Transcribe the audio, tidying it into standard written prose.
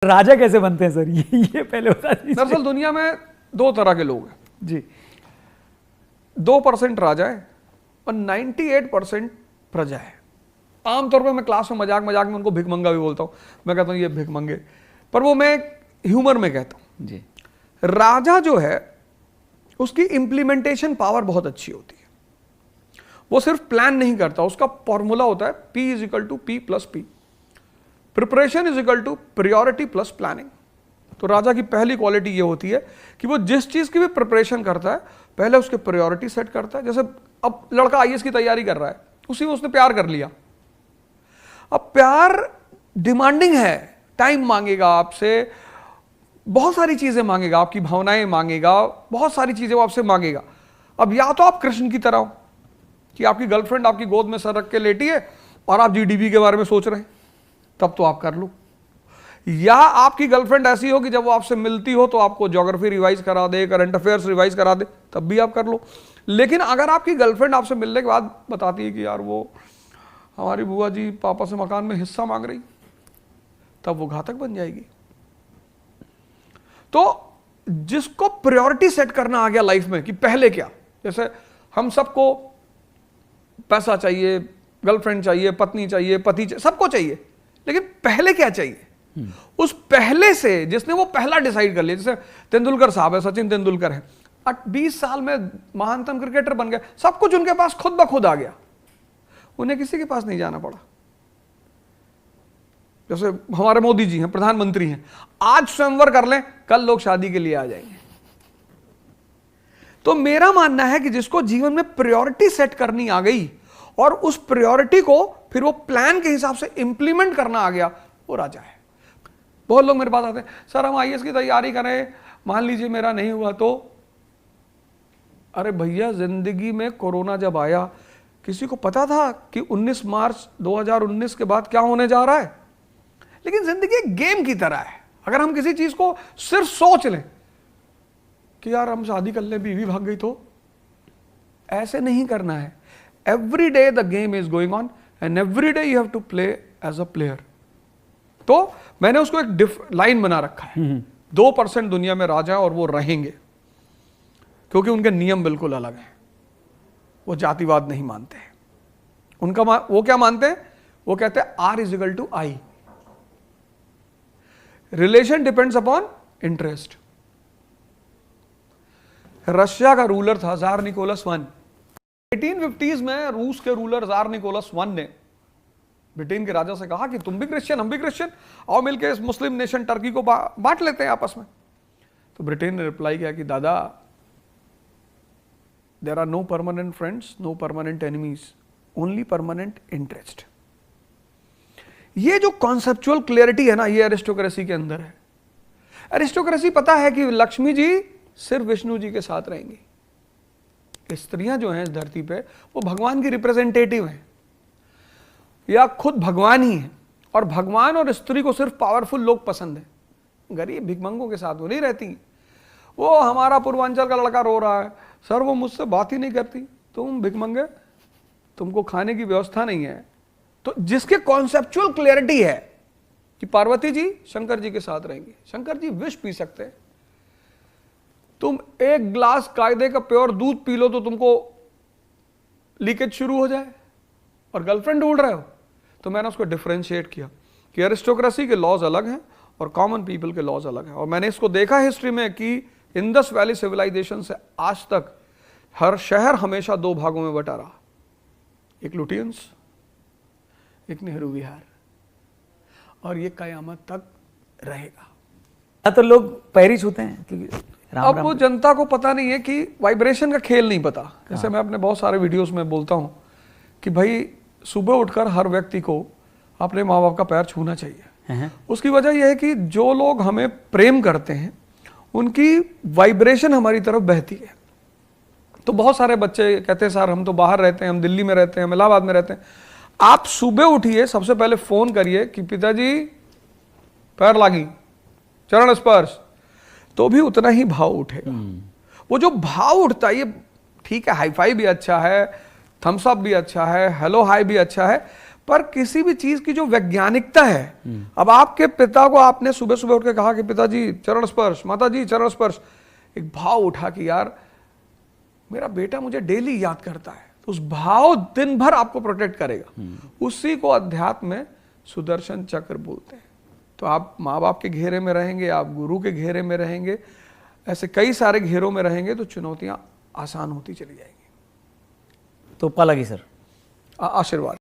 राजा कैसे बनते हैं सर, ये पहले बता दीजिए। दरअसल दुनिया में दो तरह के लोग हैं जी। 2% राजा है और 98% प्रजा है। आमतौर पर मैं क्लास में मजाक मजाक में उनको भिखमंगा भी बोलता हूँ। मैं कहता हूँ ये भिखमंगे, पर वो मैं ह्यूमर में कहता हूँ जी। राजा जो है उसकी इंप्लीमेंटेशन पावर बहुत अच्छी होती है। वो सिर्फ प्लान नहीं करता, उसका फॉर्मूला होता है P=P+P। Preparation is priority plus planning. तो राजा की पहली क्वालिटी ये होती है कि वो जिस चीज की भी प्रिपरेशन करता है पहले उसके प्रायोरिटी सेट करता है। जैसे अब लड़का IAS की तैयारी कर रहा है, उसी में उसने प्यार कर लिया। अब प्यार डिमांडिंग है, टाइम मांगेगा आपसे, बहुत सारी चीजें मांगेगा, आपकी भावनाएं मांगेगा, बहुत सारी चीजें वो आपसे मांगेगा। अब या तो आप कृष्ण की तरह हो कि आपकी गर्लफ्रेंड आपकी गोद में सर रख के लेटी है और आप GDP के बारे में सोच रहे हैं, तब तो आप कर लो। या आपकी गर्लफ्रेंड ऐसी हो कि जब वो आपसे मिलती हो तो आपको ज्योग्राफी रिवाइज करा दे, करंट अफेयर्स रिवाइज करा दे, तब भी आप कर लो। लेकिन अगर आपकी गर्लफ्रेंड आपसे मिलने के बाद बताती है कि यार वो हमारी बुआ जी पापा से मकान में हिस्सा मांग रही, तब वो घातक बन जाएगी। तो जिसको प्रायोरिटी सेट करना आ गया लाइफ में कि पहले क्या, जैसे हम सबको पैसा चाहिए, गर्लफ्रेंड चाहिए, पत्नी चाहिए, पति चाहिए, सबको चाहिए, लेकिन पहले क्या चाहिए? उस पहले से जिसने वो पहला डिसाइड कर लिया। जैसे तेंदुलकर साहब है, सचिन तेंदुलकर है, 20 साल में महानतम क्रिकेटर बन गए, सब कुछ उनके पास खुद ब खुद आ गया, उन्हें किसी के पास नहीं जाना पड़ा। जैसे हमारे मोदी जी हैं, प्रधानमंत्री हैं, आज स्वयंवर कर लें, कल लोग शादी के लिए आ जाएंगे। तो मेरा मानना है कि जिसको जीवन में प्रायोरिटी सेट करनी आ गई और उस प्रायोरिटी को फिर वो प्लान के हिसाब से इंप्लीमेंट करना आ गया, वो राजा है। बहुत लोग मेरे पास आते हैं, सर हम IAS की तैयारी करें, मान लीजिए मेरा नहीं हुआ तो। अरे भैया, जिंदगी में कोरोना जब आया किसी को पता था कि 19 मार्च 2019 के बाद क्या होने जा रहा है? लेकिन जिंदगी एक गेम की तरह है। अगर हम किसी चीज को सिर्फ सोच लें कि यार हम शादी कर लें, बीवी भाग गई तो, ऐसे नहीं करना है। Every day the game is going on and every day you have to play as a player. तो मैंने उसको एक लाइन बना रखा है, 2% दुनिया में राजा है और वो रहेंगे, क्योंकि उनके नियम बिल्कुल अलग हैं। वो जातिवाद नहीं मानते हैं। उनका वो क्या मानते हैं? वो कहते हैं R=I, relation depends upon interest. Russia का रूलर था जार निकोलस I। 1850s में रूस के रूलर जार निकोलस I ने ब्रिटेन के राजा से कहा कि तुम भी क्रिश्चियन, हम भी क्रिश्चियन, आओ मिलके इस मुस्लिम नेशन टर्की को बांट लेते हैं आपस में। तो ब्रिटेन ने रिप्लाई किया कि दादा, there are no permanent friends, no permanent enemies, only permanent interest. ये जो कॉन्सेप्चुअल क्लियरिटी है ना, ये एरिस्टोक्रेसी के अंदर है। एरिस्टोक्रेसी पता है कि लक्ष्मी जी सिर्फ विष्णु जी के साथ रहेंगी। स्त्रियां जो हैं इस धरती पे वो भगवान की रिप्रेजेंटेटिव हैं या खुद भगवान ही है, और भगवान और स्त्री को सिर्फ पावरफुल लोग पसंद है। गरीब भिखमंगों के साथ वो नहीं रहती। वो हमारा पूर्वांचल का लड़का रो रहा है, सर वो मुझसे बात ही नहीं करती, तुम भिखमंगे, तुमको खाने की व्यवस्था नहीं है। तो जिसके कॉन्सेप्चुअल क्लियरिटी है कि पार्वती जी शंकर जी के साथ रहेंगे, शंकर जी विष पी सकते हैं, तुम एक ग्लास कायदे का प्योर दूध पी लो तो तुमको लीकेज शुरू हो जाए, और गर्लफ्रेंड ढूंढ रहे हो। तो मैंने उसको डिफरेंशिएट किया कि एरिस्टोक्रेसी के लॉज अलग हैं और कॉमन पीपल के लॉज अलग हैं। और मैंने इसको देखा हिस्ट्री में कि इंडस वैली सिविलाइजेशन से आज तक हर शहर हमेशा 2 भागों में बटा रहा, एक लुटियंस, एक नेहरू विहार, और ये कयामत तक रहेगा। तो लोग पैर ही छूते हैं क्योंकि अब वो जनता को पता नहीं है कि वाइब्रेशन का खेल नहीं पता। जैसे मैं अपने बहुत सारे वीडियोस में बोलता हूं कि भाई सुबह उठकर हर व्यक्ति को अपने माँ बाप का पैर छूना चाहिए। उसकी वजह यह है कि जो लोग हमें प्रेम करते हैं उनकी वाइब्रेशन हमारी तरफ बहती है। तो बहुत सारे बच्चे कहते हैं सर हम तो बाहर रहते हैं, हम दिल्ली में रहते हैं, हम इलाहाबाद में रहते हैं। आप सुबह उठिए, सबसे पहले फोन करिए कि पिताजी पैर लागी, चरण स्पर्श, तो भी उतना ही भाव उठेगा। वो जो भाव उठता है, ये ठीक है, हाई फाई भी अच्छा है, थम्स अप भी अच्छा है, हेलो हाई भी अच्छा है, पर किसी भी चीज की जो वैज्ञानिकता है, अब आपके पिता को आपने सुबह सुबह उठ के कहा कि पिताजी चरण स्पर्श, माताजी चरण स्पर्श, एक भाव उठा कि यार मेरा बेटा मुझे डेली याद करता है, तो उस भाव दिन भर आपको प्रोटेक्ट करेगा। उसी को अध्यात्म में सुदर्शन चक्र बोलते हैं। तो आप माँ बाप के घेरे में रहेंगे, आप गुरु के घेरे में रहेंगे, ऐसे कई सारे घेरों में रहेंगे तो चुनौतियां आसान होती चली जाएंगी। तो लगी सर आशीर्वाद।